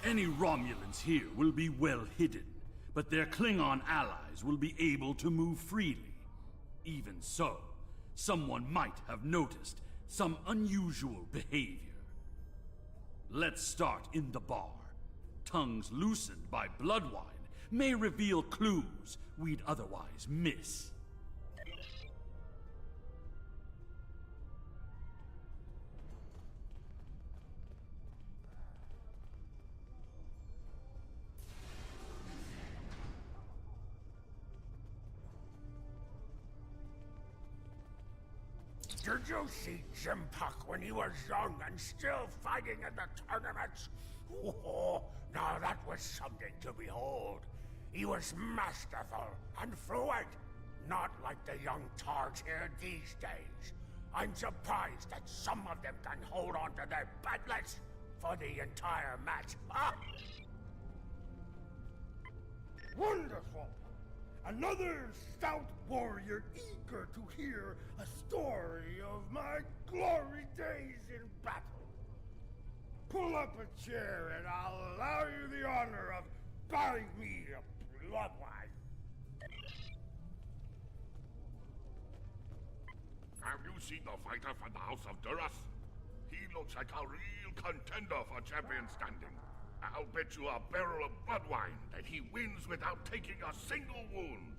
Any Romulans here will be well hidden, but their Klingon allies will be able to move freely. Even so, someone might have noticed some unusual behavior. Let's start in the bar. Tongues loosened by blood wine may reveal clues we'd otherwise miss. Did you see Jim Puck when he was young and still fighting in the tournaments? Oh, now that was something to behold. He was masterful and fluid, not like the young tards here these days. I'm surprised that some of them can hold on to their batlets for the entire match. Ah! Wonderful! Another stout warrior eager to hear a story of my glory days in battle. Pull up a chair and I'll allow you the honor of buying me a blood wine. Have you seen the fighter from the House of Duras? He looks like a real contender for champion standing. I'll bet you a barrel of blood wine that he wins without taking a single wound.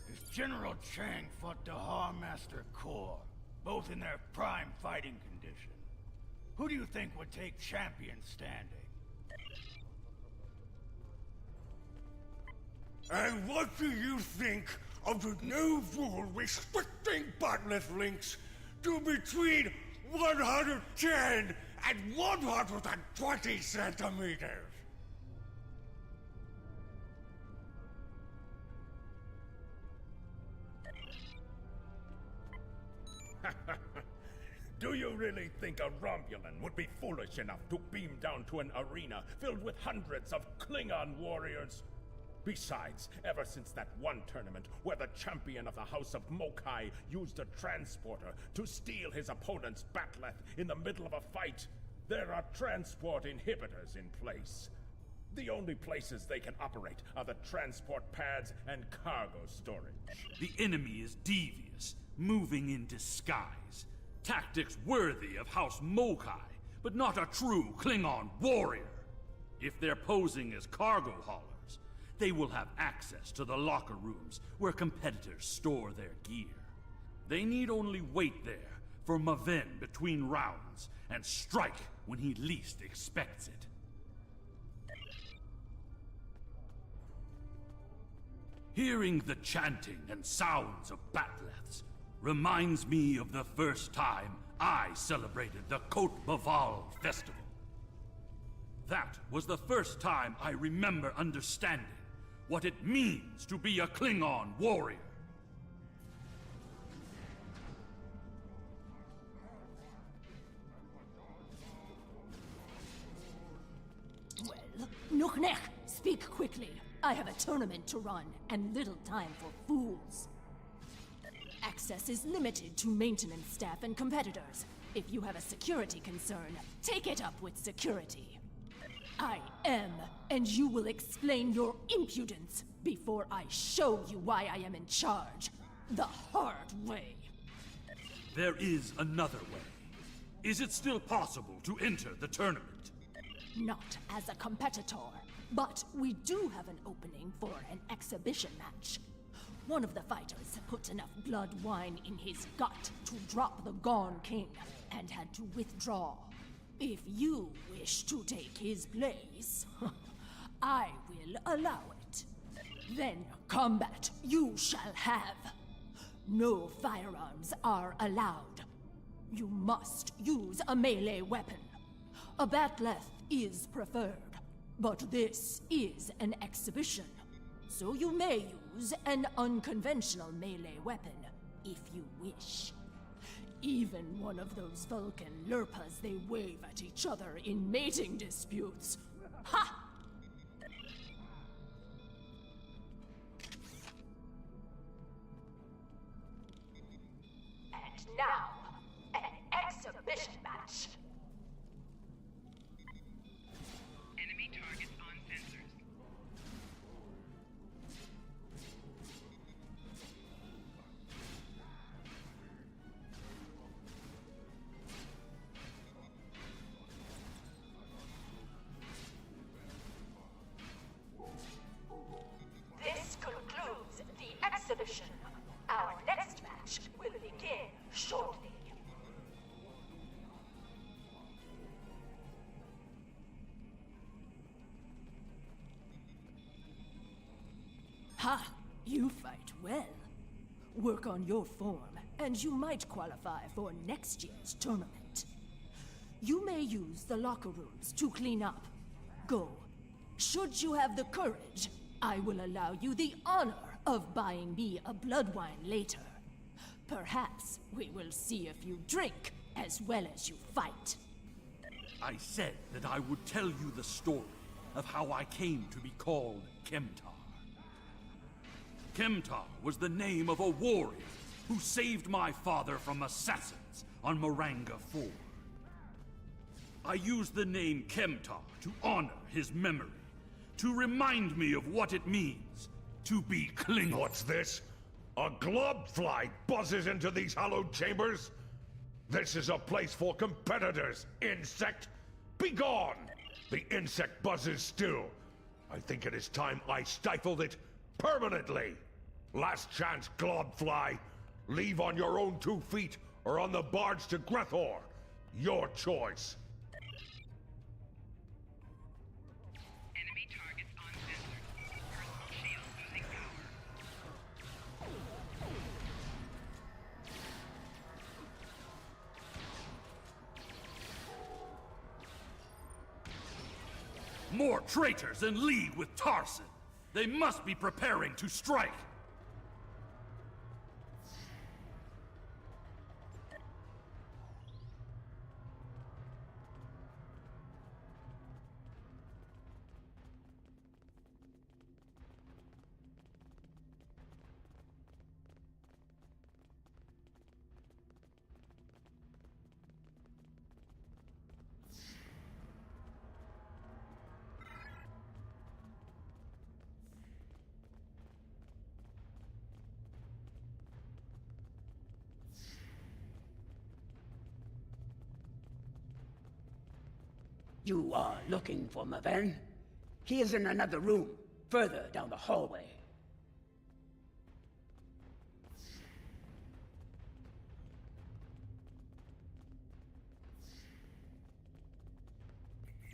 As General Chang fought the Master Corps, both in their prime fighting condition, who do you think would take champion standing? And what do you think of the new rule restricting bottomless links to between 110 and 120 centimeters? Do you really think a Romulan would be foolish enough to beam down to an arena filled with hundreds of Klingon warriors? Besides, ever since that one tournament where the champion of the House of Mokai used a transporter to steal his opponent's bat'leth in the middle of a fight, there are transport inhibitors in place. The only places they can operate are the transport pads and cargo storage. The enemy is devious, moving in disguise. Tactics worthy of House Mokai, but not a true Klingon warrior. If they're posing as cargo haulers, they will have access to the locker rooms where competitors store their gear. They need only wait there for Maven between rounds and strike when he least expects it. Hearing the chanting and sounds of batleths reminds me of the first time I celebrated the Cote Baval festival. That was the first time I remember understanding what it means to be a Klingon warrior. Well, Nukhnech, speak quickly. I have a tournament to run, and little time for fools. Access is limited to maintenance staff and competitors. If you have a security concern, take it up with security. I am, and you will explain your impudence before I show you why I am in charge. The hard way. There is another way. Is it still possible to enter the tournament? Not as a competitor, but we do have an opening for an exhibition match. One of the fighters put enough blood wine in his gut to drop the Gone King and had to withdraw. If you wish to take his place, I will allow it. Then combat you shall have. No firearms are allowed. You must use a melee weapon. A bat'leth is preferred, but this is an exhibition, so you may use an unconventional melee weapon if you wish. Even one of those Vulcan lurpas they wave at each other in mating disputes. Ha! And now, an exhibition match. You fight well. Work on your form, and you might qualify for next year's tournament. You may use the locker rooms to clean up. Go. Should you have the courage, I will allow you the honor of buying me a blood wine later. Perhaps we will see if you drink as well as you fight. I said that I would tell you the story of how I came to be called Kemtar. Kemtar was the name of a warrior who saved my father from assassins on Maranga Ford. I used the name Kemtar to honor his memory, to remind me of what it means to be Klingon. What's this? A globfly buzzes into these hallowed chambers? This is a place for competitors, insect! Begone! The insect buzzes still. I think it is time I stifled it permanently. Last chance, globfly. Leave on your own 2 feet or on the barge to Grethor. Your choice. Enemy targets uncensored. Personal shield losing power. More traitors in league with Tarson. They must be preparing to strike. You are looking for Maven? He is in another room, further down the hallway.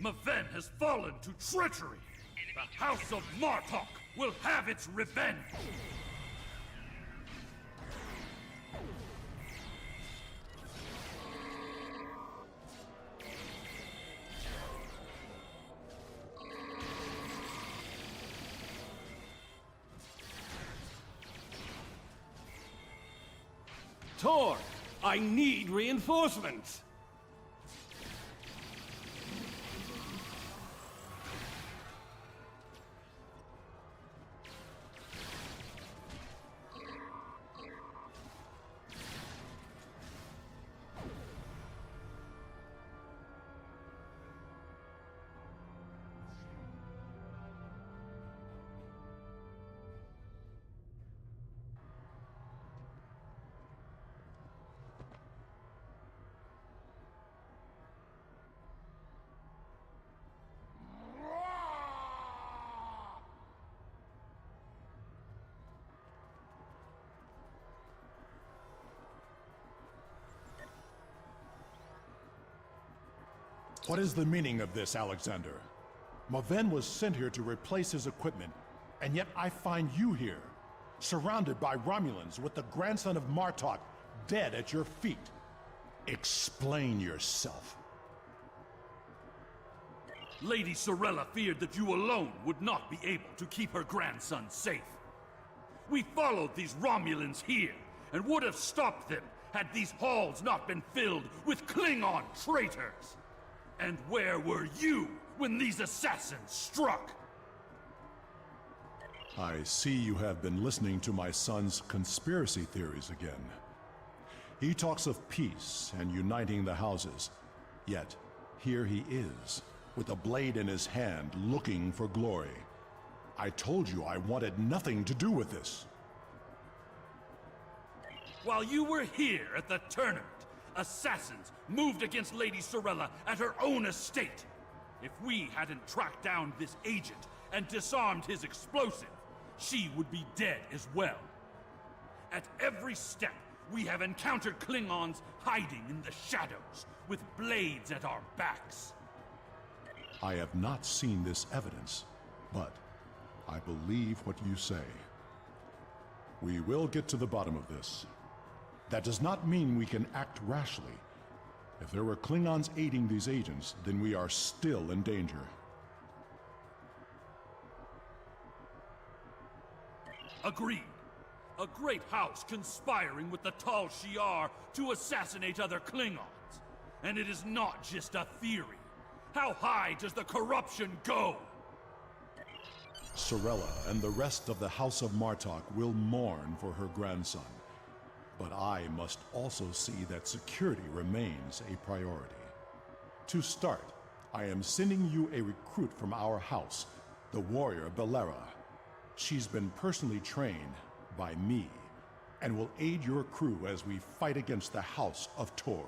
Maven has fallen to treachery. The House of Martok will have its revenge. Tor, I need reinforcements! What is the meaning of this, Alexander? Maven was sent here to replace his equipment, and yet I find you here, surrounded by Romulans with the grandson of Martok dead at your feet. Explain yourself. Lady Sorella feared that you alone would not be able to keep her grandson safe. We followed these Romulans here, and would have stopped them had these halls not been filled with Klingon traitors. And where were you when these assassins struck? I see you have been listening to my son's conspiracy theories again. He talks of peace and uniting the houses, yet here he is, with a blade in his hand, looking for glory. I told you I wanted nothing to do with this. While you were here at the tournament, assassins moved against Lady Sorella at her own estate. If we hadn't tracked down this agent and disarmed his explosive, she would be dead as well. At every step, we have encountered Klingons hiding in the shadows, with blades at our backs. I have not seen this evidence, but I believe what you say. We will get to the bottom of this. That does not mean we can act rashly. If there were Klingons aiding these agents, then we are still in danger. Agreed. A great house conspiring with the Tal Shiar to assassinate other Klingons. And it is not just a theory. How high does the corruption go? Sorella and the rest of the House of Martok will mourn for her grandson. But I must also see that security remains a priority. To start, I am sending you a recruit from our house, the warrior Belera. She's been personally trained by me, and will aid your crew as we fight against the House of Torg.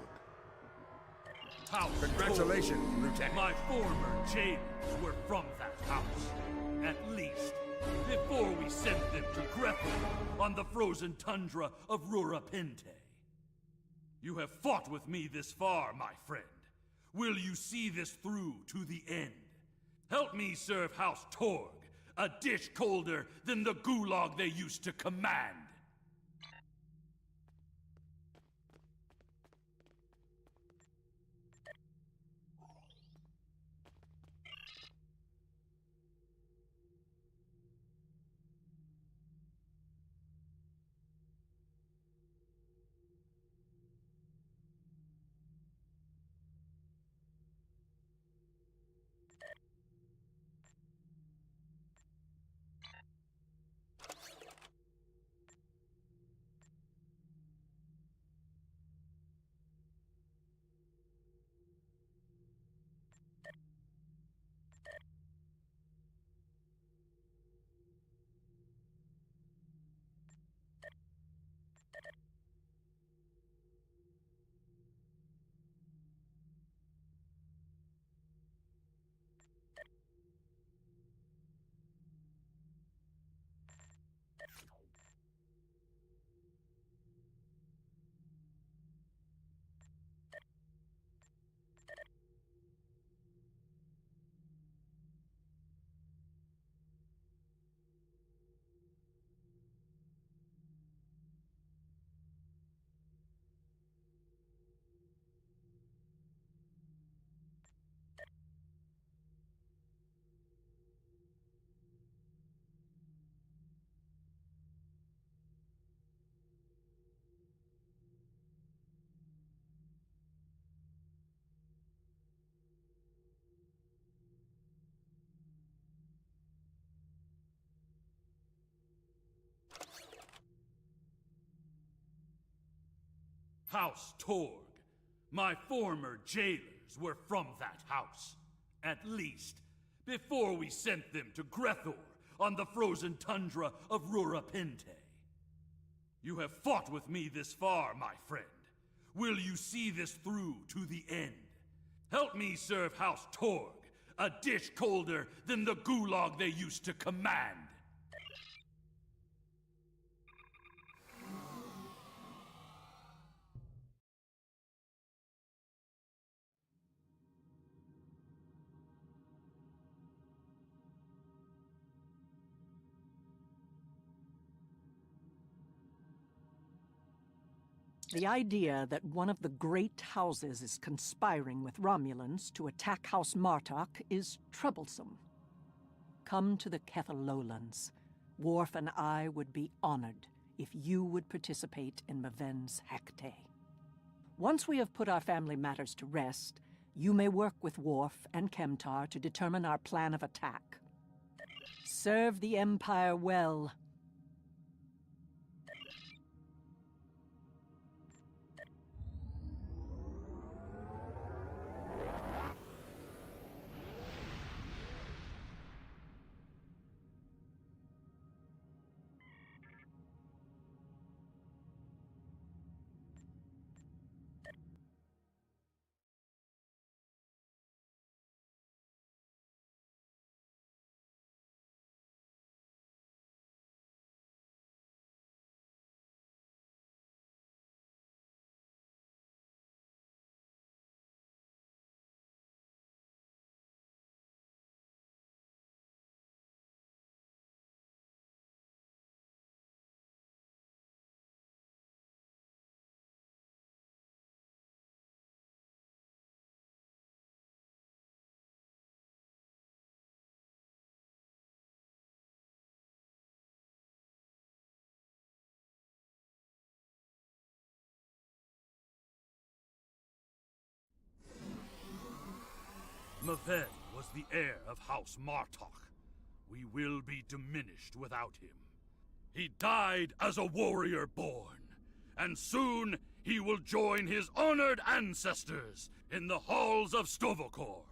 House Congratulations, Torg. Lieutenant. My former jailers were from that house. At least, before we sent them to Grethel on the frozen tundra of Rurapente. You have fought with me this far, my friend. Will you see this through to the end? Help me serve House Torg, a dish colder than the gulag they used to command. House Torg. My former jailers were from that house. At least, before we sent them to Grethor on the frozen tundra of Rurapente. You have fought with me this far, my friend. Will you see this through to the end? Help me serve House Torg, a dish colder than the gulag they used to command. The idea that one of the great houses is conspiring with Romulans to attack House Martok is troublesome. Come to the Kethalolans. Worf and I would be honored if you would participate in Maven's Hecate. Once we have put our family matters to rest, you may work with Worf and Kemtar to determine our plan of attack. Serve the Empire well. Maven was the heir of House Martok. We will be diminished without him. He died as a warrior born, and soon he will join his honored ancestors in the halls of Stovokor.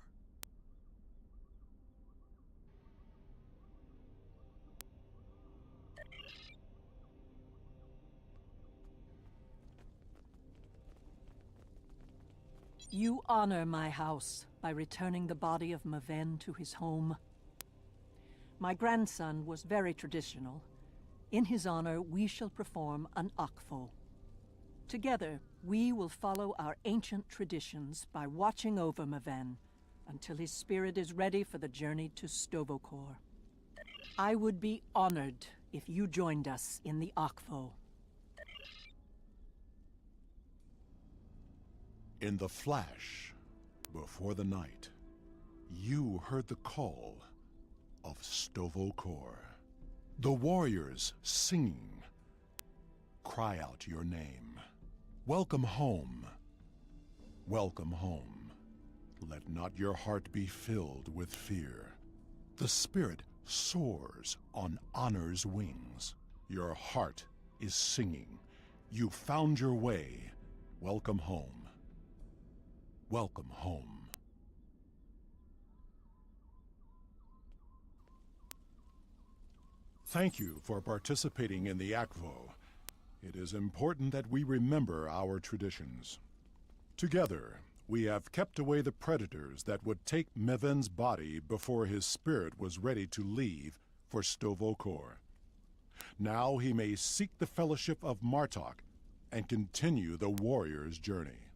You honor my house by returning the body of Maven to his home. My grandson was very traditional. In his honor, we shall perform an Akvo. Together, we will follow our ancient traditions by watching over Maven until his spirit is ready for the journey to Stovokor. I would be honored if you joined us in the Akvo. In the flash, before the night, you heard the call of Stovokor. The warriors singing. Cry out your name. Welcome home. Welcome home. Let not your heart be filled with fear. The spirit soars on honor's wings. Your heart is singing. You found your way. Welcome home. Welcome home. Thank you for participating in the Akvo. It is important that we remember our traditions. Together, we have kept away the predators that would take Maven's body before his spirit was ready to leave for Stovokor. Now he may seek the fellowship of Martok and continue the warrior's journey.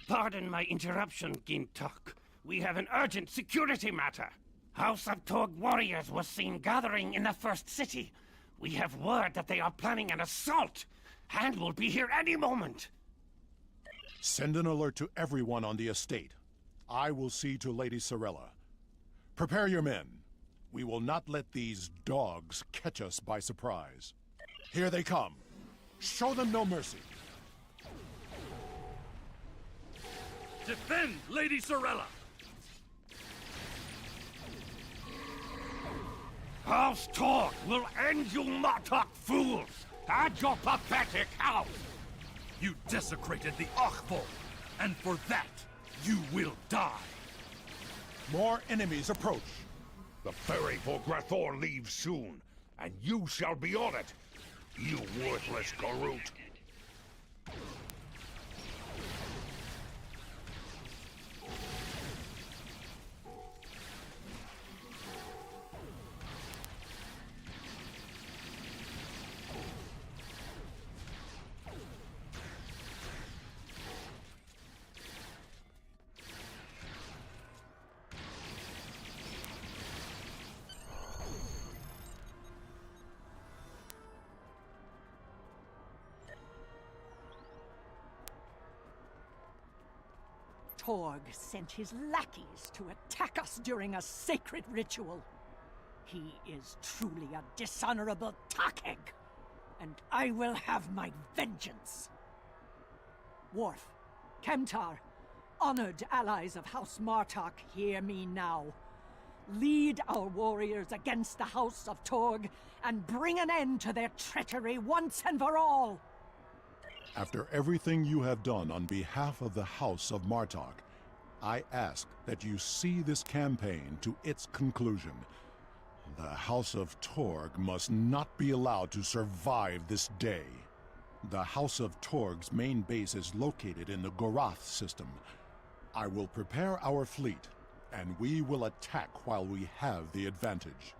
Pardon my interruption, Gintok. We have an urgent security matter. House of Torg warriors was seen gathering in the first city. We have word that they are planning an assault, and will be here any moment. Send an alert to everyone on the estate. I will see to Lady Sorella. Prepare your men. We will not let these dogs catch us by surprise. Here they come. Show them no mercy. Defend Lady Sorella! House Torg will end you Martok fools, and your pathetic house! You desecrated the Akvo, and for that, you will die. More enemies approach. The ferry for Grathor leaves soon, and you shall be on it, you worthless Garut. Torg sent his lackeys to attack us during a sacred ritual. He is truly a dishonorable Takeg, and I will have my vengeance. Worf, Kemtar, honored allies of House Martok, hear me now. Lead our warriors against the House of Torg and bring an end to their treachery once and for all. After everything you have done on behalf of the House of Martok, I ask that you see this campaign to its conclusion. The House of Torg must not be allowed to survive this day. The House of Torg's main base is located in the Gorath system. I will prepare our fleet, and we will attack while we have the advantage.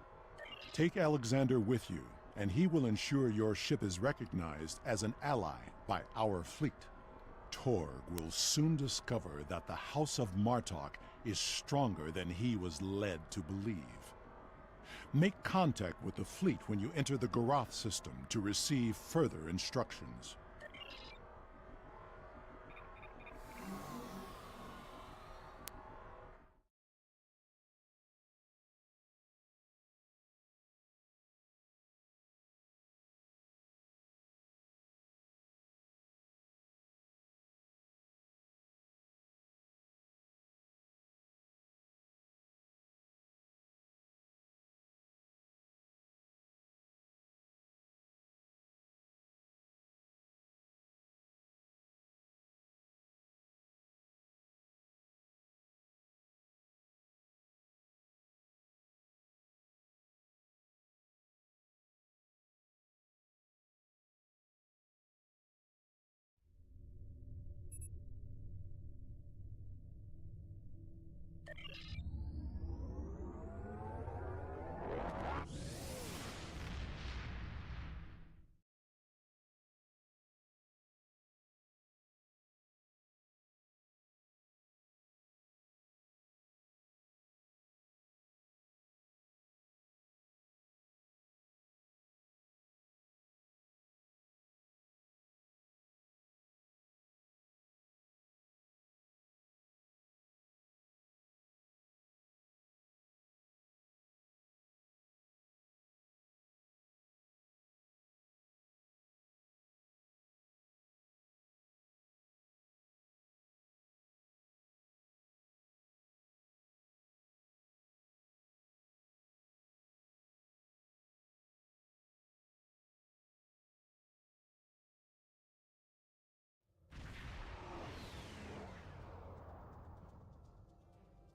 Take Alexander with you, and he will ensure your ship is recognized as an ally by our fleet. Torg will soon discover that the House of Martok is stronger than he was led to believe. Make contact with the fleet when you enter the Gorath system to receive further instructions.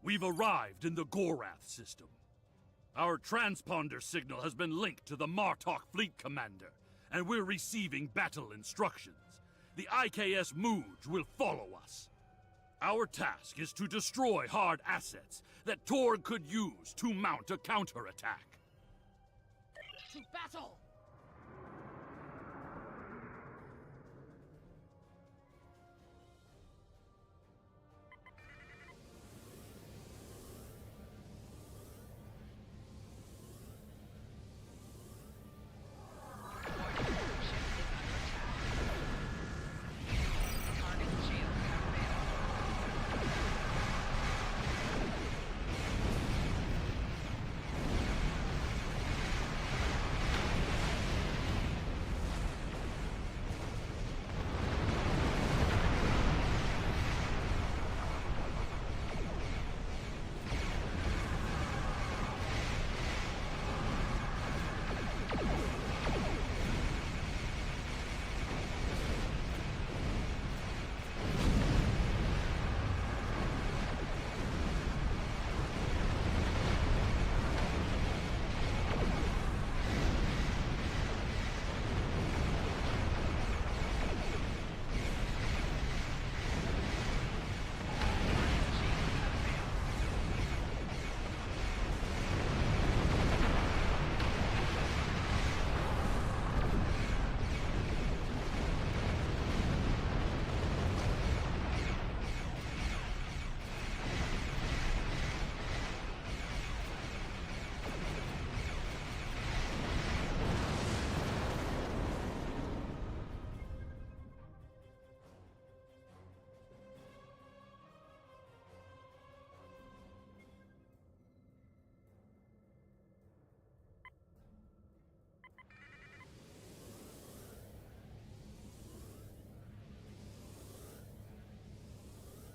We've arrived in the Gorath system. Our transponder signal has been linked to the Martok fleet commander, and we're receiving battle instructions. The IKS Mooj will follow us. Our task is to destroy hard assets that Torg could use to mount a counterattack. To battle!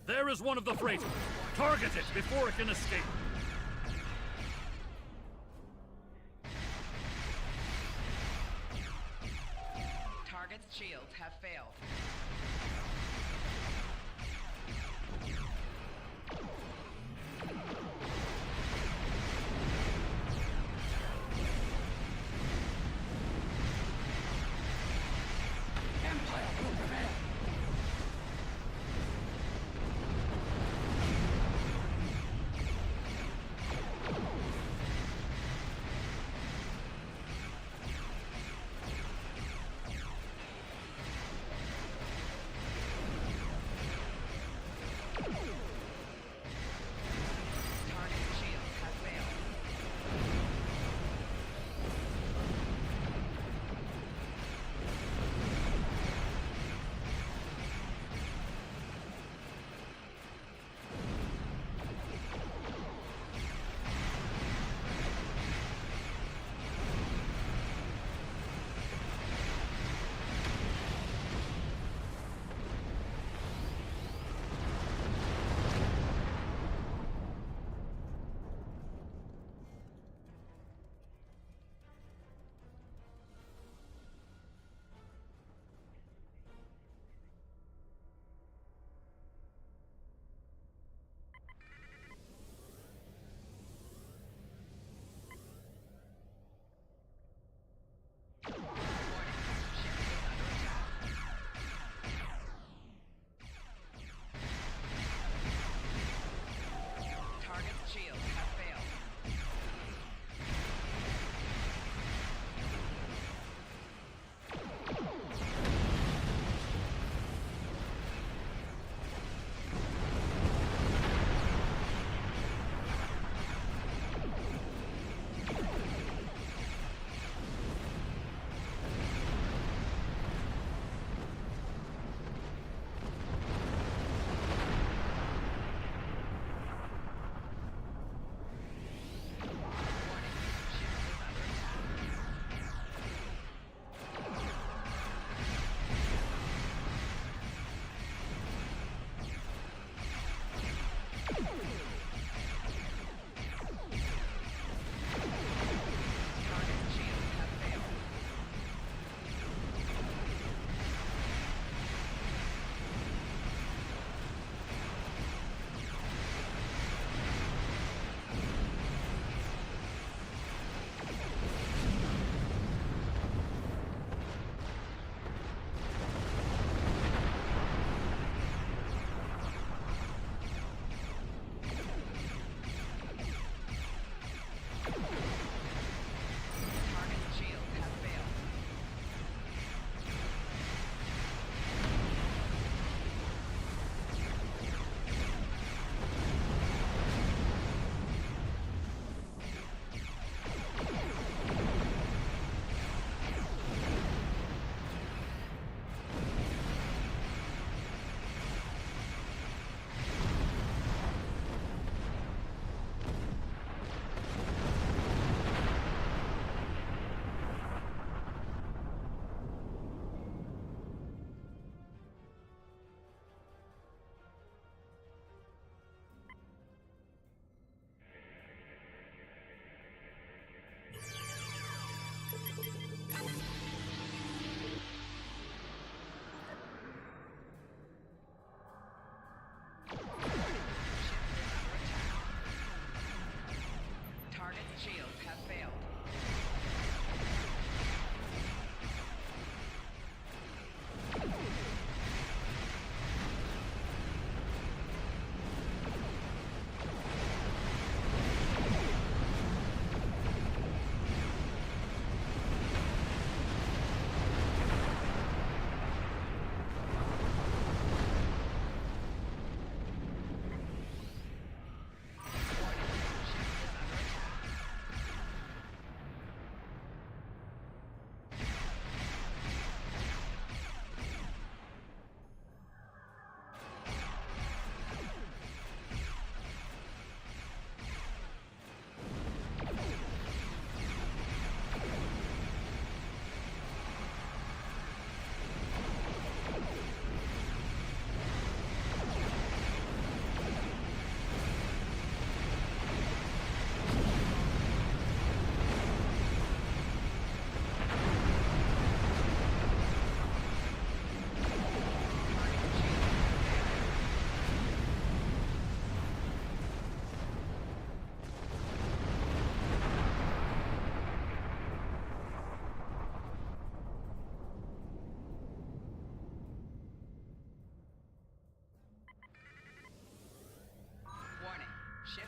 There is one of the freighters. Target it before it can escape. Target's shields have failed. Empire will prevail.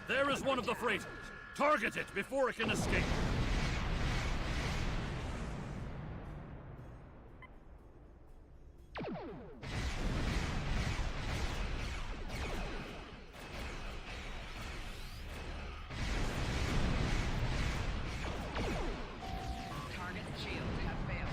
There is one of the freighters. Target it before it can escape. Target's shields have failed.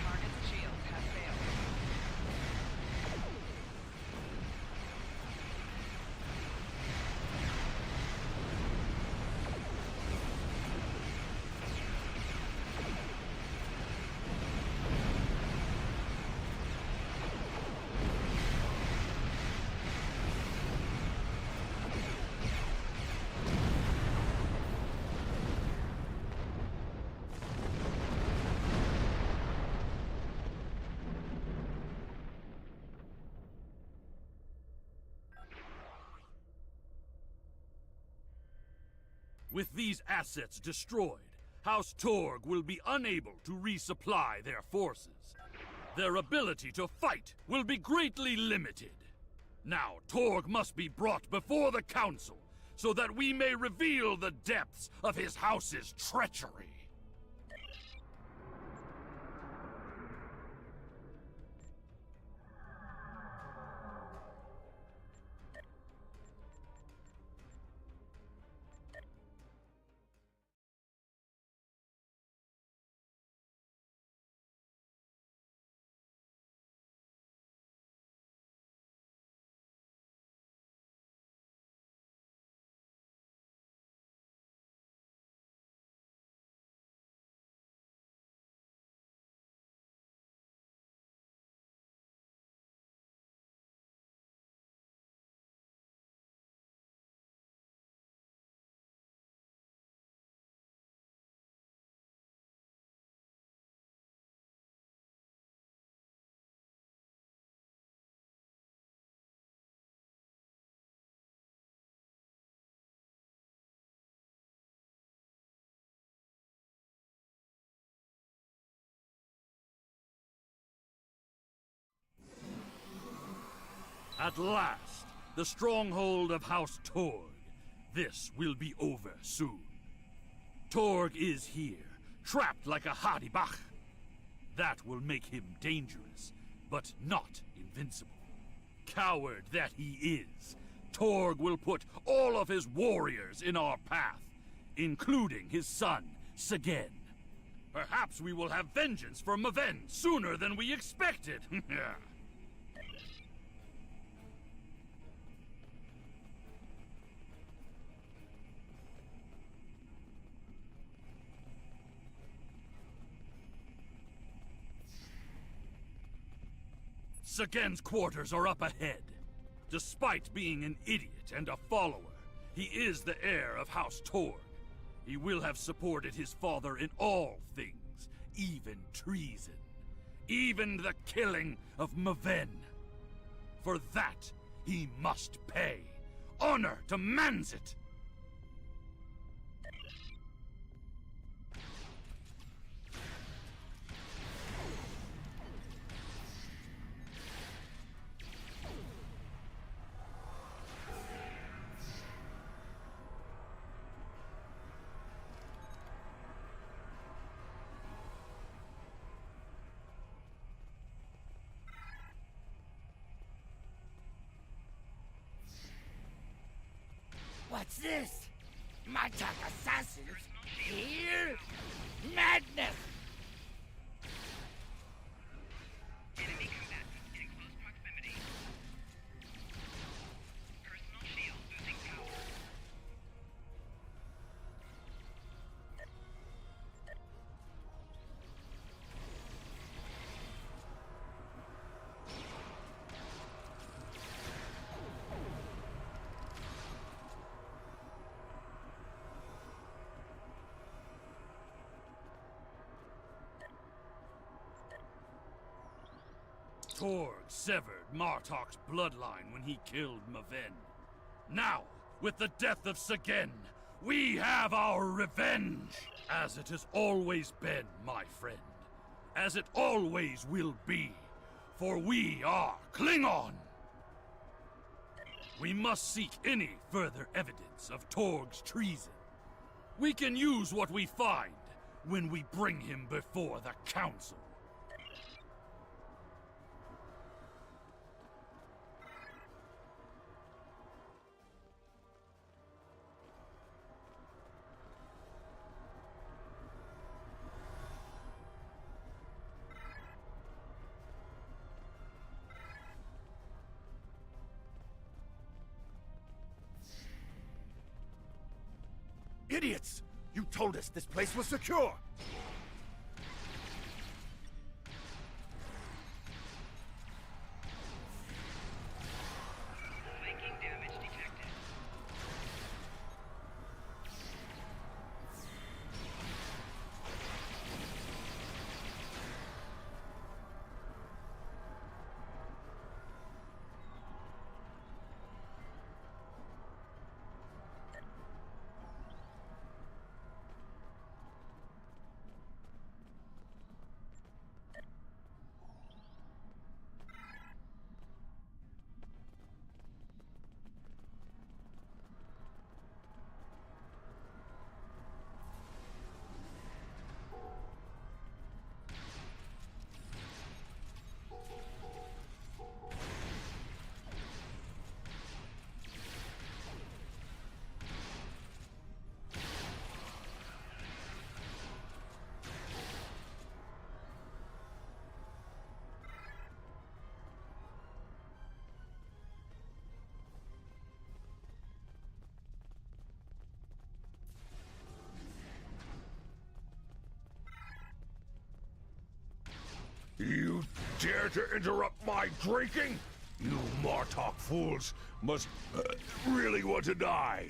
Target's shields have failed. With these assets destroyed, House Torg will be unable to resupply their forces. Their ability to fight will be greatly limited. Now, Torg must be brought before the Council so that we may reveal the depths of his house's treachery. At last, the stronghold of House Torg. This will be over soon. Torg is here, trapped like a Hadibach. That will make him dangerous, but not invincible. Coward that he is, Torg will put all of his warriors in our path, including his son, Sagen. Perhaps we will have vengeance for Maven sooner than we expected. Sagen's quarters are up ahead. Despite being an idiot and a follower, he is the heir of House Torg. He will have supported his father in all things, even treason. Even the killing of Maven. For that, he must pay. Honor demands it! What's this? Matak assassins? Here? Madness! Enemy combatants in close proximity. Personal shield losing power. Torg severed Martok's bloodline when he killed Maven. Now, with the death of Sagen, we have our revenge! As it has always been, my friend. As it always will be. For we are Klingon! We must seek any further evidence of Torg's treason. We can use what we find when we bring him before the Council. Idiots! You told us this place was secure! Flanking damage detected. You dare to interrupt my drinking? You Martok fools must really want to die.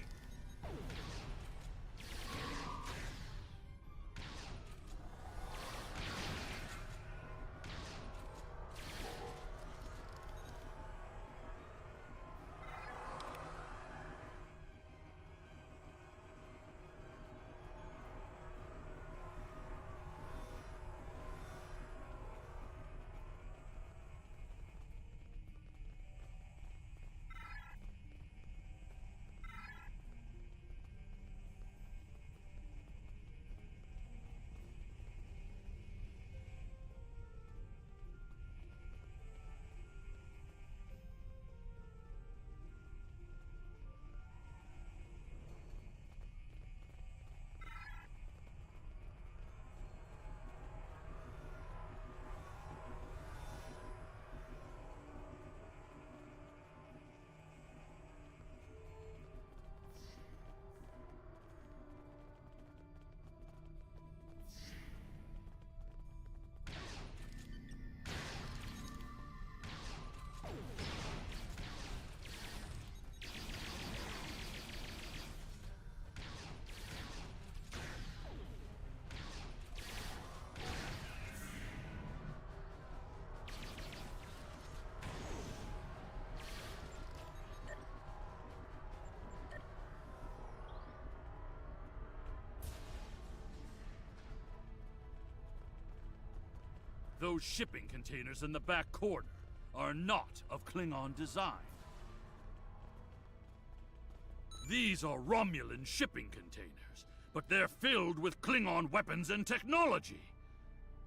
Those shipping containers in the back corner are not of Klingon design. These are Romulan shipping containers, but they're filled with Klingon weapons and technology.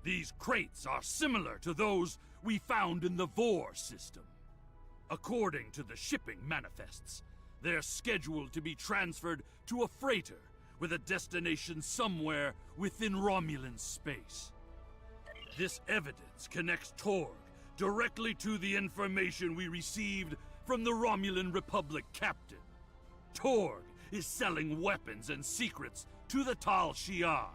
These crates are similar to those we found in the Vor system. According to the shipping manifests, they're scheduled to be transferred to a freighter with a destination somewhere within Romulan space. This evidence connects Torg directly to the information we received from the Romulan Republic captain. Torg is selling weapons and secrets to the Tal Shiar,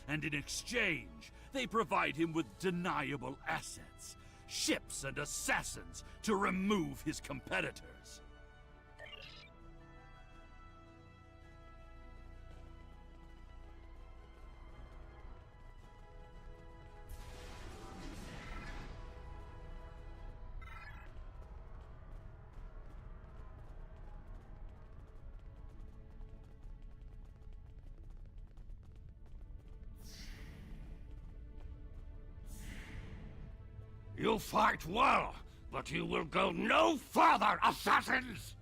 and in exchange, they provide him with deniable assets, ships and assassins to remove his competitors. You fight well, but you will go no further, assassins!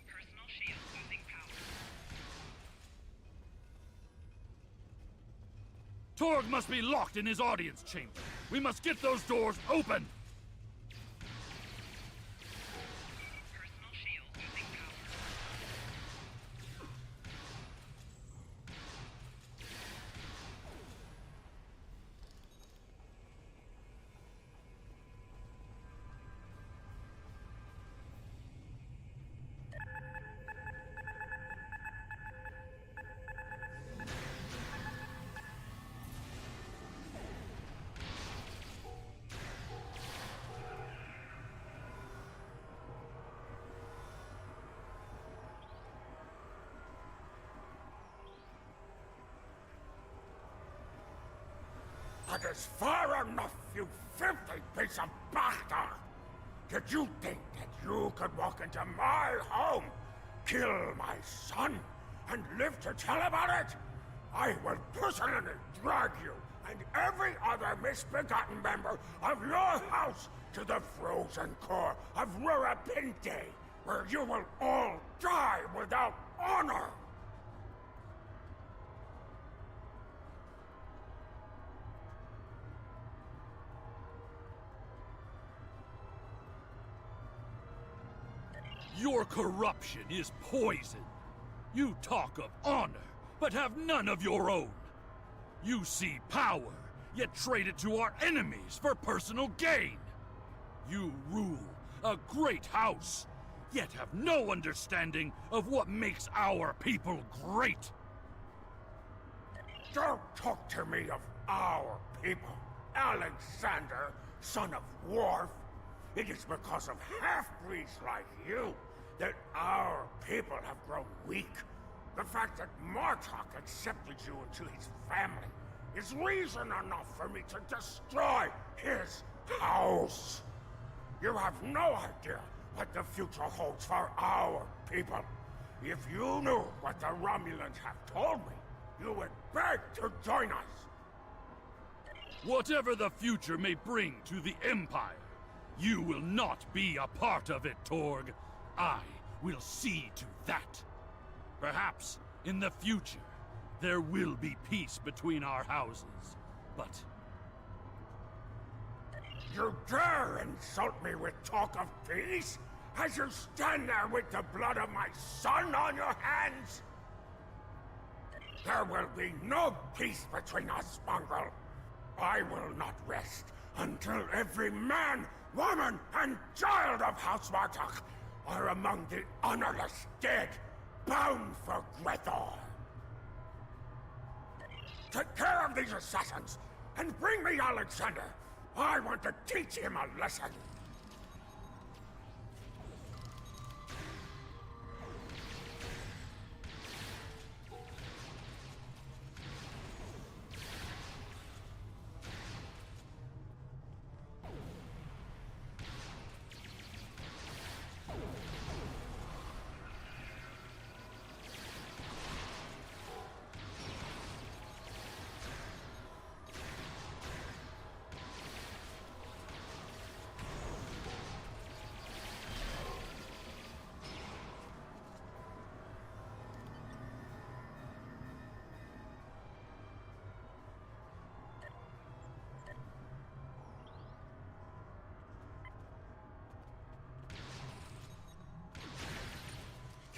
Personal shield losing power. Torg must be locked in his audience chamber. We must get those doors open! Personal shield losing power. That is far enough, you filthy piece of bastard! Did you think that you could walk into my home, kill my son, and live to tell about it? I will personally drag you and every other misbegotten member of your house to the frozen core of Rurapinte, where you will all die without honor! Your corruption is poison. You talk of honor, but have none of your own. You see power, yet trade it to our enemies for personal gain. You rule a great house, yet have no understanding of what makes our people great. Don't talk to me of our people, Alexander, son of Worf. It is because of half-breeds like you that our people have grown weak. The fact that Martok accepted you into his family is reason enough for me to destroy his house. You have no idea what the future holds for our people. If you knew what the Romulans have told me, you would beg to join us. Whatever the future may bring to the Empire, you will not be a part of it, Torg. I will see to that. Perhaps, in the future, there will be peace between our houses, but... You dare insult me with talk of peace? As you stand there with the blood of my son on your hands? There will be no peace between us, mongrel. I will not rest until every man, woman, and child of House Martok are among the honorless dead, bound for Grethor. Take care of these assassins, and bring me Alexander. I want to teach him a lesson.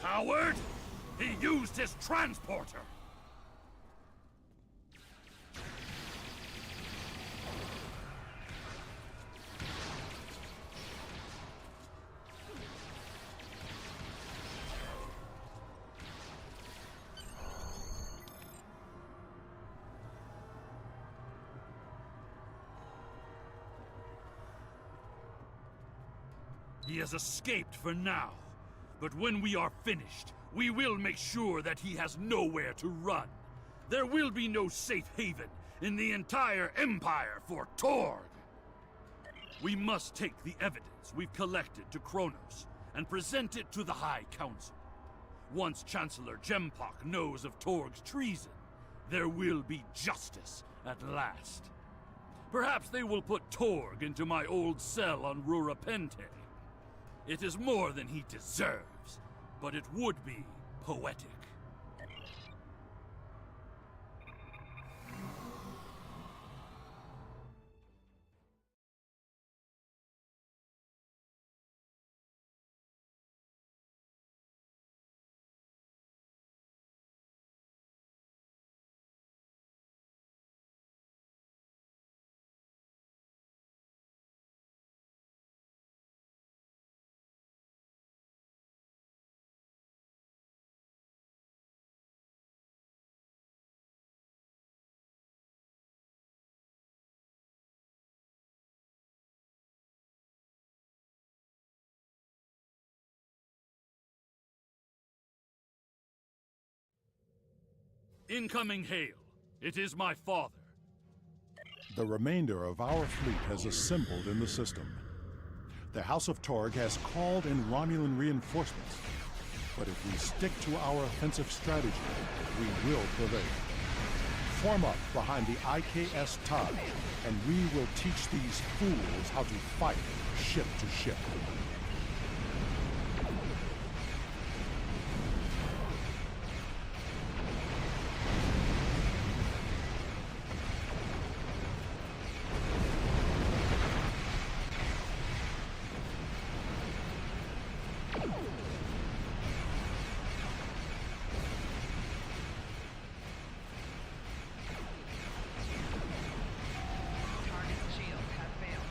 Coward! He used his transporter! He has escaped for now. But when we are finished, we will make sure that he has nowhere to run. There will be no safe haven in the entire Empire for Torg. We must take the evidence we've collected to Kronos and present it to the High Council. Once Chancellor Jempak knows of Torg's treason, there will be justice at last. Perhaps they will put Torg into my old cell on Rurapente. It is more than he deserves, but it would be poetic. Incoming hail. It is my father. The remainder of our fleet has assembled in the system. The House of Torg has called in Romulan reinforcements. But if we stick to our offensive strategy, we will prevail. Form up behind the IKS Taj, and we will teach these fools how to fight ship to ship. Target shield has failed.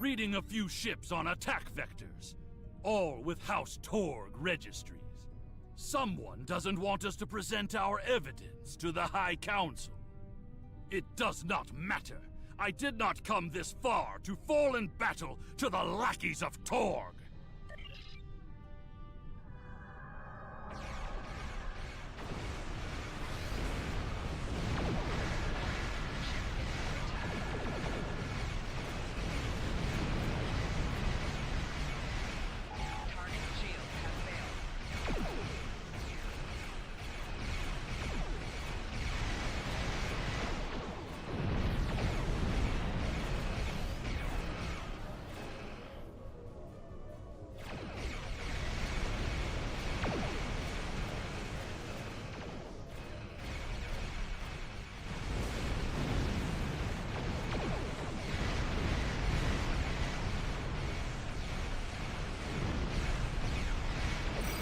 reading a few ships on attack vectors, all with House Torg registries. Someone doesn't want us to present our evidence to the High Council. It does not matter. I did not come this far to fall in battle to the lackeys of Torg. Target shield has failed. Core shield failing.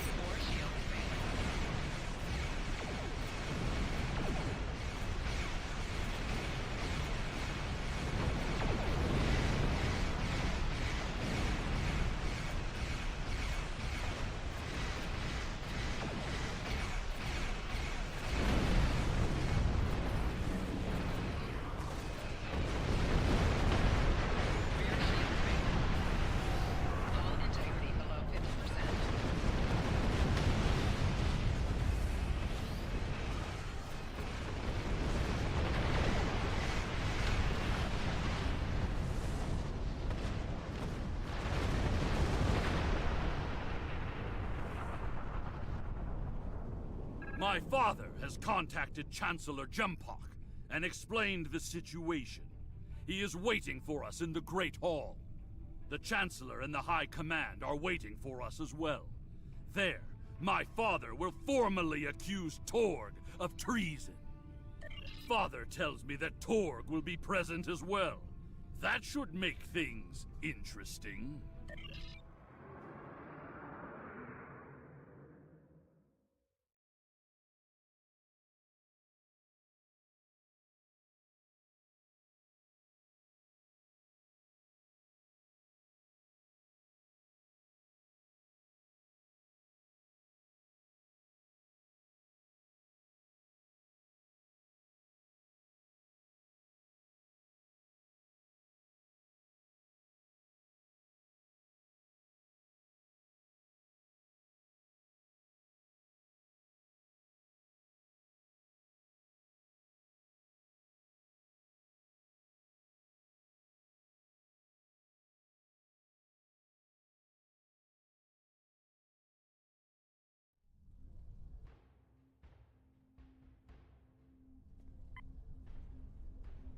Rear shield failing. Hull integrity below 50%. My father has contacted Chancellor Jempok and explained the situation. He is waiting for us in the Great Hall. The Chancellor and the High Command are waiting for us as well. There, my father will formally accuse Torg of treason. Father tells me that Torg will be present as well. That should make things interesting.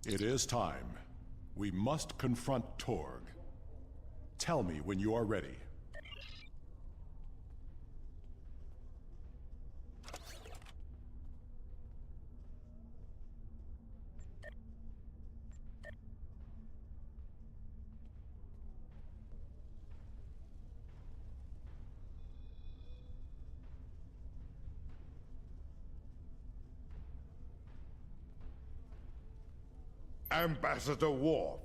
It is time. We must confront Torg. Tell me when you are ready. Ambassador Worf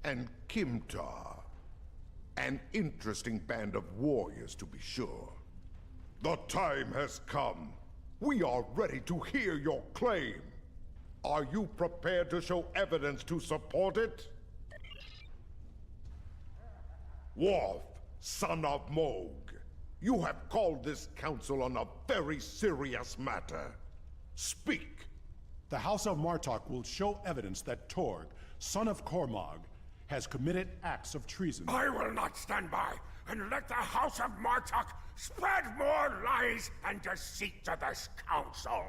and Kimtar. An interesting band of warriors, to be sure. The time has come. We are ready to hear your claim. Are you prepared to show evidence to support it? Worf, son of Moog, you have called this council on a very serious matter. Speak. The House of Martok will show evidence that Torg, son of Cormog, has committed acts of treason. I will not stand by and let the House of Martok spread more lies and deceit to this council.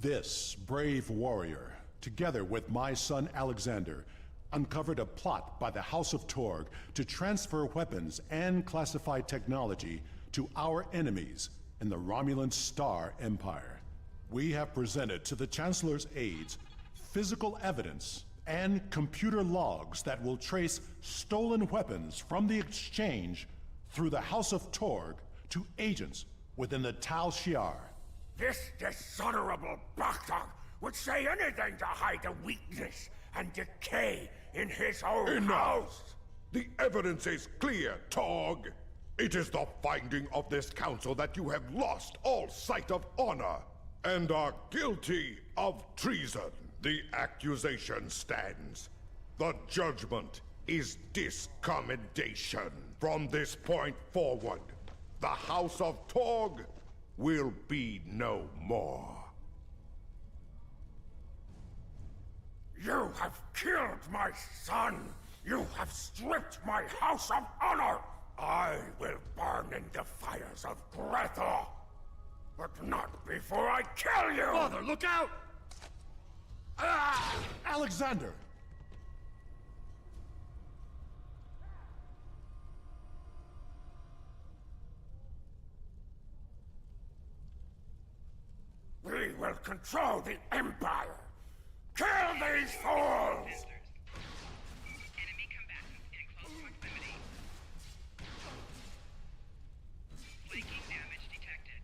This brave warrior, together with my son Alexander, uncovered a plot by the House of Torg to transfer weapons and classified technology to our enemies in the Romulan Star Empire. We have presented to the Chancellor's aides physical evidence and computer logs that will trace stolen weapons from the exchange through the House of Torg to agents within the Tal Shiar. This dishonorable Bakhtog would say anything to hide the weakness and decay in his own house. The evidence is clear, Tog. It is the finding of this council that you have lost all sight of honor and are guilty of treason. The accusation stands. The judgment is discommendation. From this point forward, the House of Tog will be no more. You have killed my son! You have stripped my house of honor! I will burn in the fires of Greta! But not before I kill you! Father, look out! Ah! Alexander! We will control the Empire! Kill these fools! Enemy combatants in close proximity. Flanking damage detected.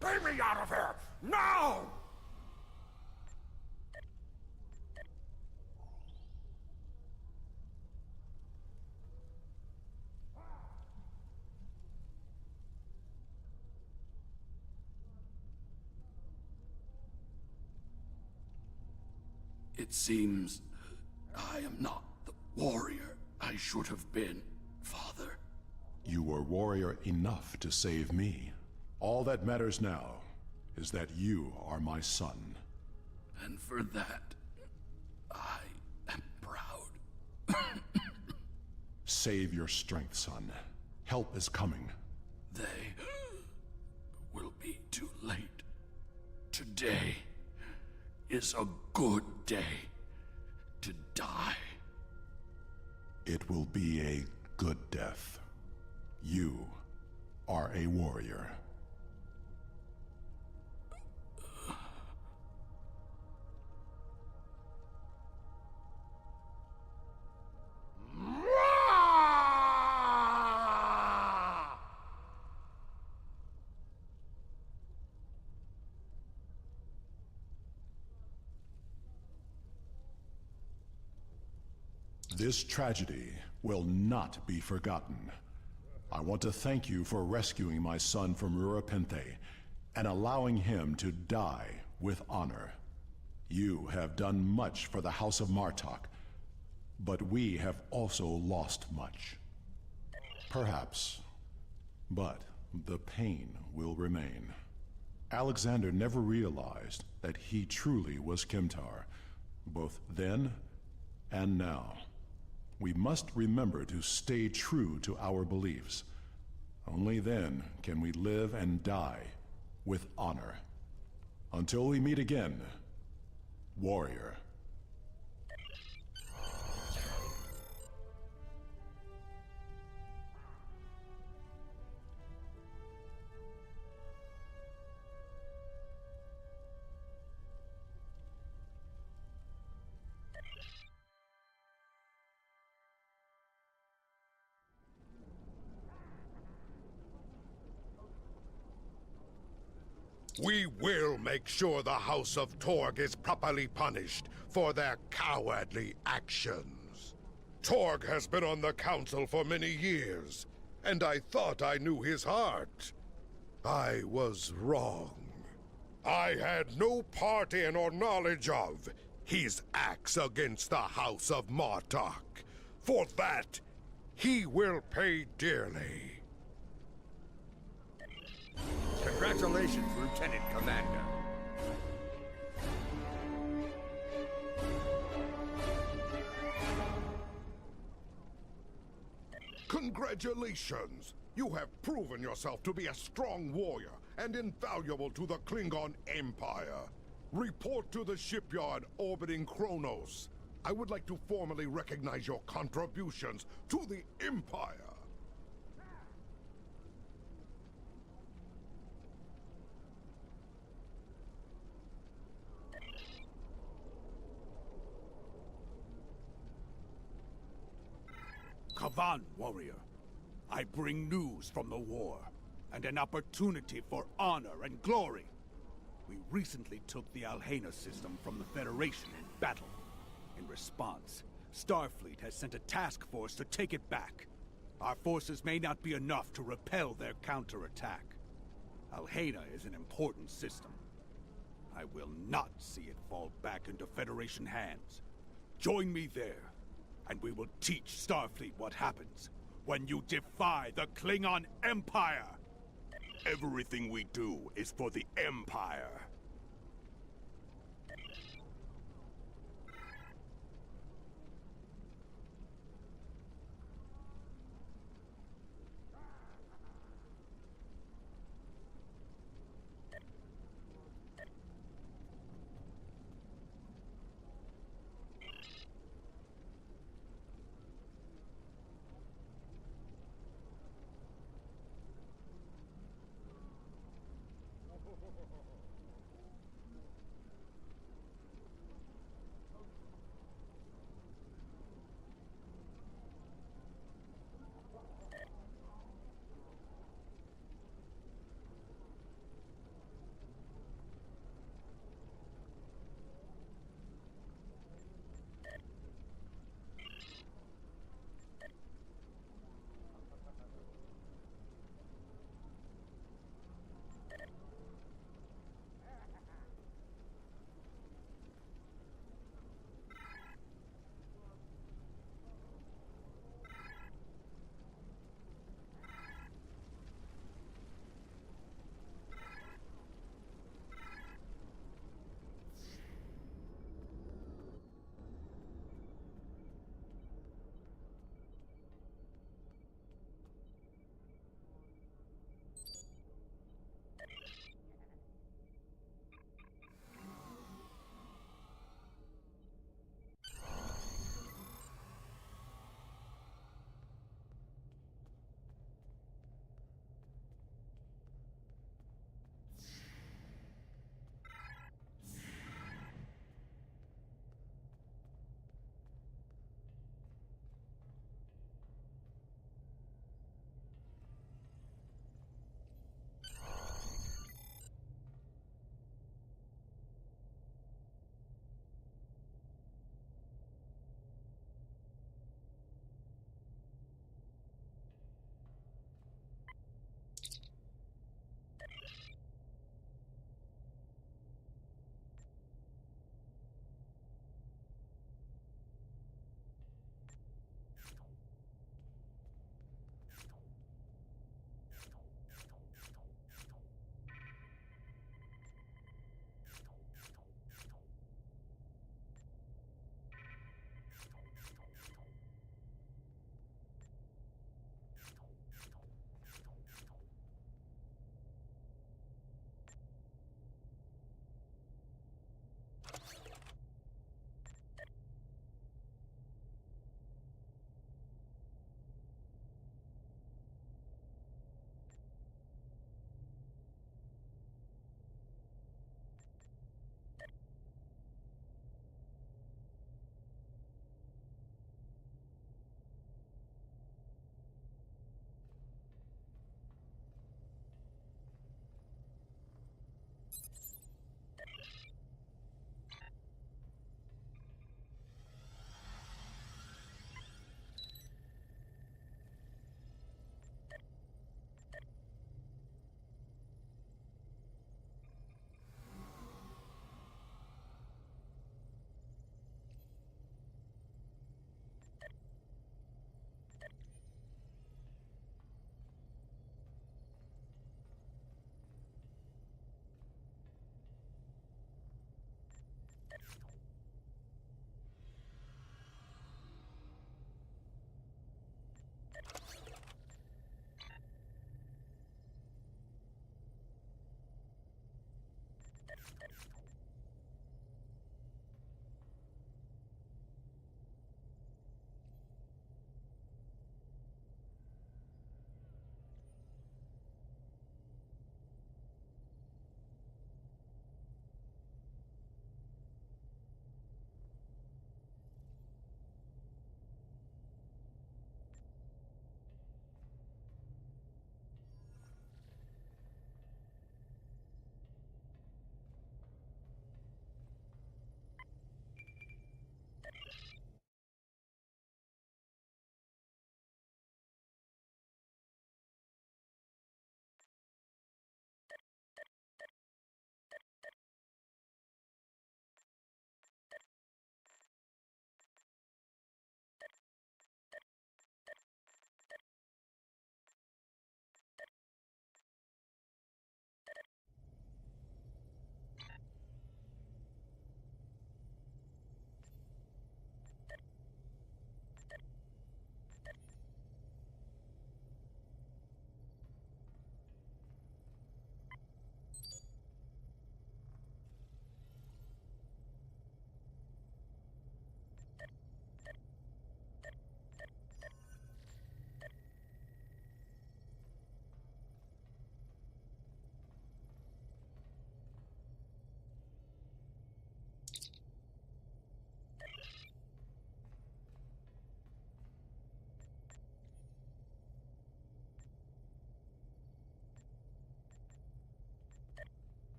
Bring me out of here! Now! It seems I am not the warrior I should have been, Father. You were warrior enough to save me. All that matters now is that you are my son. And for that, I am proud. Save your strength, son. Help is coming. They will be too late. Today is a good day to die. It will be a good death. You are a warrior. This tragedy will not be forgotten. I want to thank you for rescuing my son from Rurapente and allowing him to die with honor. You have done much for the House of Martok, but we have also lost much. Perhaps, but the pain will remain. Alexander never realized that he truly was Kimtar, both then and now. We must remember to stay true to our beliefs. Only then can we live and die with honor. Until we meet again, warrior. We will make sure the House of Torg is properly punished for their cowardly actions. Torg has been on the council for many years, and I thought I knew his heart. I was wrong. I had no part in or knowledge of his acts against the House of Martok. For that, he will pay dearly. Congratulations, Lieutenant Commander. Congratulations! You have proven yourself to be a strong warrior and invaluable to the Klingon Empire. Report to the shipyard orbiting Kronos. I would like to formally recognize your contributions to the Empire. Avan, warrior. I bring news from the war, and an opportunity for honor and glory. We recently took the Alhena system from the Federation in battle. In response, Starfleet has sent a task force to take it back. Our forces may not be enough to repel their counterattack. Alhena is an important system. I will not see it fall back into Federation hands. Join me there, and we will teach Starfleet what happens when you defy the Klingon Empire! Everything we do is for the Empire.